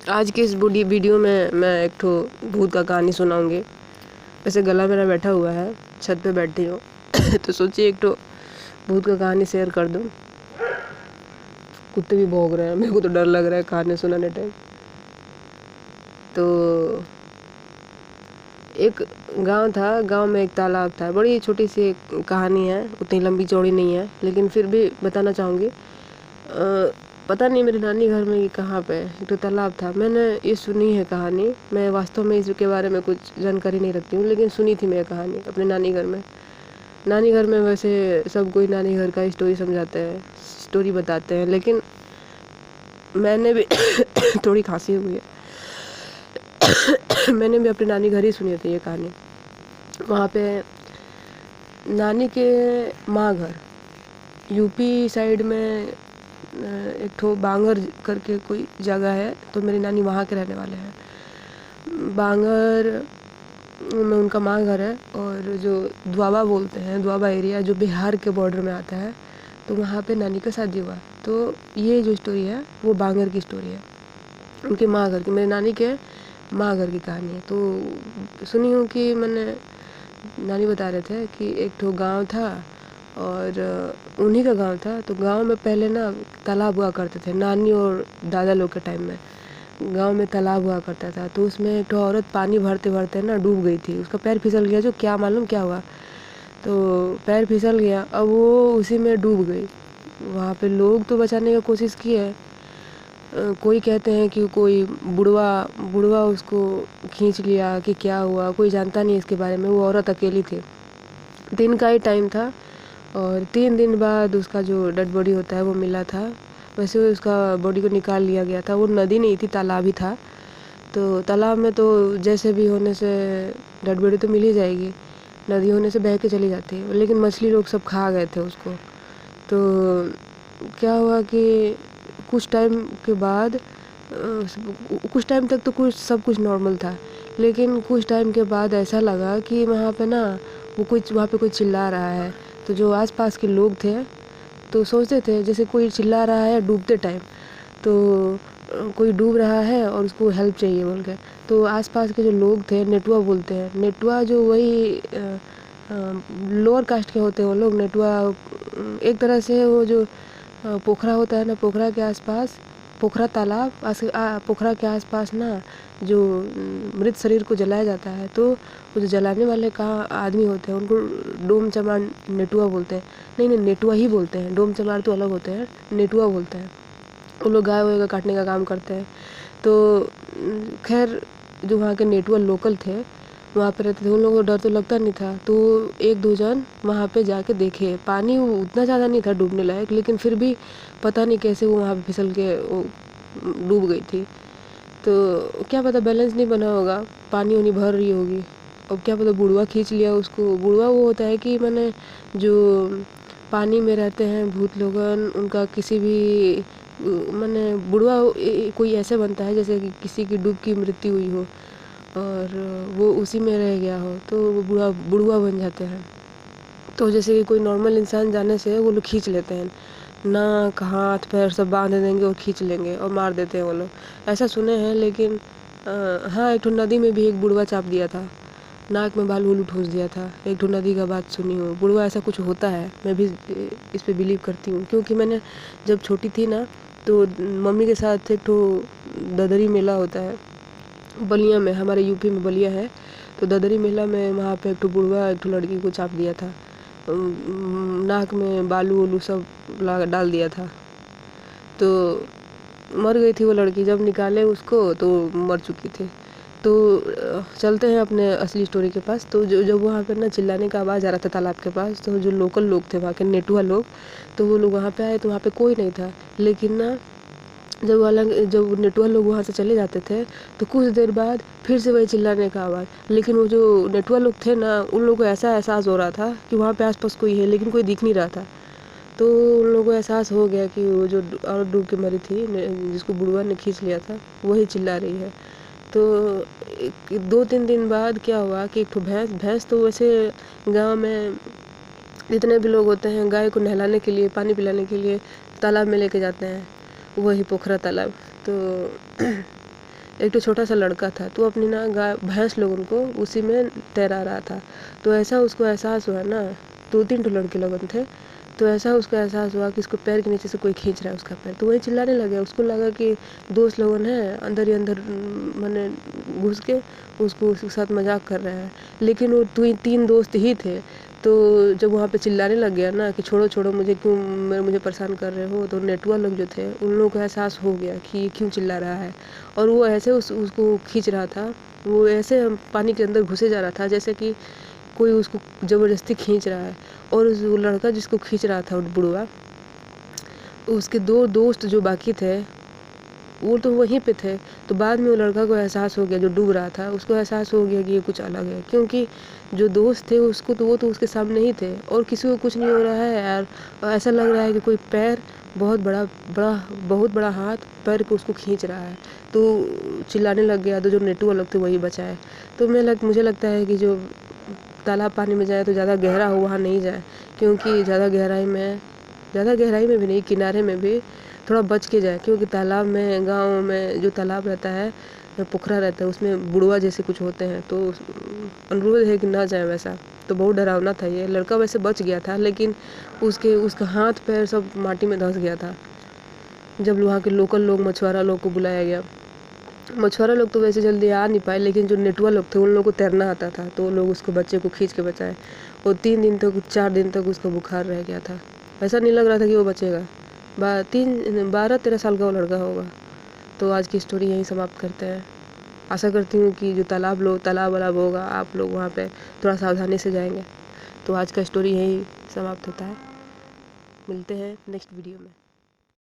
आज के इस वीडियो में मैं एक ठो भूत का कहानी सुनाऊंगी। वैसे गला मेरा बैठा हुआ है, छत पे बैठी हूँ तो सोचिए एक ठो भूत का कहानी शेयर कर दूँ। कुत्ते भी भौंक रहे हैं, मेरे को तो डर लग रहा है कहानी सुनाने टाइम। तो एक गांव था, गांव में एक तालाब था। बड़ी छोटी सी एक कहानी है, उतनी लंबी चौड़ी नहीं है, लेकिन फिर भी बताना चाहूँगी। पता नहीं मेरे नानी घर में ये कहाँ पे एक तो तालाब था। मैंने ये सुनी है कहानी, मैं वास्तव में इसके बारे में कुछ जानकारी नहीं रखती हूँ, लेकिन सुनी थी मैं कहानी अपने नानी घर में। नानी घर में वैसे सब कोई नानी घर का स्टोरी समझाते हैं, स्टोरी बताते हैं, लेकिन मैंने भी थोड़ी खांसी हुई है मैंने भी अपने नानी घर ही सुनी थी ये कहानी। वहाँ पे नानी के माँ घर यूपी साइड में एक ठो बांगर करके कोई जगह है, तो मेरी नानी वहाँ के रहने वाले हैं। बांगर में उनका माँ घर है, और जो द्वाबा बोलते हैं, द्वाबा एरिया जो बिहार के बॉर्डर में आता है, तो वहाँ पे नानी का शादी हुआ। तो ये जो स्टोरी है वो बांगर की स्टोरी है, उनके माँ घर की, मेरी नानी के माँ घर की कहानी है। तो सुनी हूँ कि मैंने नानी बता रहे थे कि एक ठो गांव था, और उन्हीं का गांव था। तो गांव में पहले ना तालाब हुआ करते थे, नानी और दादा लोग के टाइम में गांव में तालाब हुआ करता था। तो उसमें एक ठो औरत पानी भरते भरते ना डूब गई थी, उसका पैर फिसल गया, जो क्या मालूम क्या हुआ, तो पैर फिसल गया, अब वो उसी में डूब गई। वहाँ पे लोग तो बचाने की कोशिश किए, कोई कहते हैं कि कोई बुढ़वा बुढ़वा उसको खींच लिया कि क्या हुआ, कोई जानता नहीं इसके बारे में। वो औरत अकेली थी, दिन का ही टाइम था, और 3 दिन बाद उसका जो डेड बॉडी होता है वो मिला था। वैसे उसका बॉडी को निकाल लिया गया था, वो नदी नहीं थी, तालाब ही था। तो तालाब में तो जैसे भी होने से डेड बॉडी तो मिल ही जाएगी, नदी होने से बह के चली जाती है, लेकिन मछली लोग सब खा गए थे उसको। तो क्या हुआ कि कुछ टाइम के बाद कुछ टाइम तक तो सब कुछ नॉर्मल था, लेकिन कुछ टाइम के बाद ऐसा लगा कि वहाँ पे ना वहाँ पे कोई चिल्ला रहा है। तो जो आसपास के लोग थे तो सोचते थे जैसे कोई चिल्ला रहा है डूबते टाइम, तो कोई डूब रहा है और उसको हेल्प चाहिए बोल के। तो आसपास के जो लोग थे, नेटुआ बोलते हैं, नेटुआ जो वही लोअर कास्ट के होते हैं वो लोग। नेटुआ एक तरह से वो जो पोखरा होता है ना, पोखरा के आसपास, पोखरा तालाब पोखरा के आसपास ना जो मृत शरीर को जलाया जाता है, तो वो जो जलाने वाले का आदमी होते हैं उनको डोम चमार नेटुआ बोलते हैं। नहीं, नेटुआ ही बोलते हैं, डोम चमार तो अलग होते हैं, नेटुआ बोलते हैं। वो लोग गाय वाय का काटने का काम करते हैं। तो खैर जो वहाँ के नेटुआ लोकल थे, वहाँ पे रहते थे, उन लोगों को डर तो लगता नहीं था। तो 1-2 जन वहाँ पे जाके देखे, पानी उतना ज़्यादा नहीं था डूबने लायक, लेकिन फिर भी पता नहीं कैसे वो वहाँ पे फिसल के वो डूब गई थी। तो क्या पता बैलेंस नहीं बना होगा, पानी उनी भर रही होगी, अब क्या पता बुढ़वा खींच लिया उसको। बुढ़वा वो होता है कि मैंने जो पानी में रहते हैं भूत लोगन, उनका किसी भी मैंने बुढ़वा कोई ऐसे बनता है जैसे कि किसी की डूब की मृत्यु हुई हो और वो उसी में रह गया हो, तो वो बुढ़वा बन जाते हैं। तो जैसे कि कोई नॉर्मल इंसान जाने से वो लोग खींच लेते हैं, नाक हाथ पैर सब बांध देंगे और खींच लेंगे और मार देते हैं वो लोग, ऐसा सुने हैं। लेकिन हाँ, एक ठो नदी में भी एक बुढ़वा चाप दिया था, नाक में बालू ठूस दिया था, एक ठो नदी का बात सुनी हूँ। बुढ़वा ऐसा कुछ होता है, मैं भी इस पे बिलीव करती हूँ, क्योंकि मैंने जब छोटी थी ना, तो मम्मी के साथ एक ठो ददरी मेला होता है बलिया में, हमारे यूपी में बलिया है। तो ददरी मेला में वहाँ पे एक ठो बुढ़वा एक ठो लड़की को चाप दिया था, नाक में बालू वालू सब डाल दिया था, तो मर गई थी वो लड़की। जब निकाले उसको तो मर चुकी थी। तो चलते हैं अपने असली स्टोरी के पास। तो जब वहाँ पर ना चिल्लाने का आवाज़ आ रहा था तालाब के पास, तो जो लोकल लोग थे वहाँ के नेटुआ लोग, तो वो लोग वहाँ पे आए, तो वहाँ पे कोई नहीं था। लेकिन ना जब नेटुआ लोग वहाँ से चले जाते थे, तो कुछ देर बाद फिर से वही चिल्लाने का आवाज़। लेकिन वो जो नेटुआ लोग थे ना, उन लोगों को ऐसा एहसास हो रहा था कि वहाँ पे आसपास कोई है, लेकिन कोई दिख नहीं रहा था। तो उन लोगों को एहसास हो गया कि वो जो औरत डूब के मरी थी, जिसको बुढ़वा ने खींच लिया था, वही चिल्ला रही है। तो 2-3 दिन बाद क्या हुआ कि एक ठो भैंस तो वैसे गाँव में जितने भी लोग होते हैं गाय को नहलाने के लिए, पानी पिलाने के लिए तालाब में लेके जाते हैं, वही पोखरा तालाब। तो एक तो छोटा सा लड़का था, तो अपनी ना गाय भैंस लोग उनको उसी में तैरा रहा था। तो ऐसा उसको एहसास हुआ ना, 2-3 तो लड़के लोग थे, तो ऐसा उसको एहसास हुआ कि उसको पैर के नीचे से कोई खींच रहा है उसका पैर। तो वही चिल्लाने लगे। उसको लगा कि दोस्त लोगों हैं अंदर ही अंदर मैंने घुस के उसको उसके साथ मजाक कर रहे हैं, लेकिन वो 3 दोस्त ही थे। तो जब वहाँ पे चिल्लाने लग गया ना कि छोड़ो छोड़ो, मुझे परेशान कर रहे हो, तो नेटुआ लोग जो थे उन लोगों को एहसास हो गया कि ये क्यों चिल्ला रहा है। और वो ऐसे उसको खींच रहा था, वो ऐसे पानी के अंदर घुसे जा रहा था जैसे कि कोई उसको ज़बरदस्ती खींच रहा है। और उस वो लड़का जिसको खींच रहा था, बुढ़वा, उसके 2 दोस्त जो बाकी थे वो तो वहीं पे थे। तो बाद में वो लड़का को एहसास हो गया, जो डूब रहा था उसको एहसास हो गया कि ये कुछ अलग है, क्योंकि जो दोस्त थे उसको तो वो तो उसके सामने ही थे और किसी को कुछ नहीं हो रहा है यार। और ऐसा लग रहा है कि कोई पैर बहुत बड़ा हाथ पैर को उसको खींच रहा है। तो चिल्लाने लग गया। तो जो नेटू वाले थे वही बचाए। तो मुझे लगता है कि जो तालाब पानी में जाए तो ज़्यादा गहरा हो वहाँ नहीं जाए, क्योंकि ज़्यादा गहराई में भी नहीं, किनारे में भी थोड़ा बच के जाए, क्योंकि तालाब में, गाँव में जो तालाब रहता है, पोखरा रहता है, उसमें बुढ़वा जैसे कुछ होते हैं। तो अनुरोध है कि ना जाए वैसा। तो बहुत डरावना था ये लड़का। वैसे बच गया था, लेकिन उसका हाथ पैर सब माटी में धंस गया था। जब वहाँ के लोकल लोग, मछुआरा लोग को बुलाया गया, मछुआरा लोग तो वैसे जल्दी आ नहीं पाए, लेकिन जो नेटुआ लोग थे उन लोगों को तैरना आता था, तो वो लोग उसको, बच्चे को खींच के बचाए। और 4 दिन तक उसका बुखार रह गया था। ऐसा नहीं लग रहा था कि वो बचेगा। 12-13 साल का वो लड़का होगा। तो आज की स्टोरी यहीं समाप्त करते हैं। आशा करती हूँ कि जो तालाब वालाब होगा, आप लोग वहाँ पे थोड़ा सावधानी से जाएंगे। तो आज का स्टोरी यहीं समाप्त होता है। मिलते हैं नेक्स्ट वीडियो में।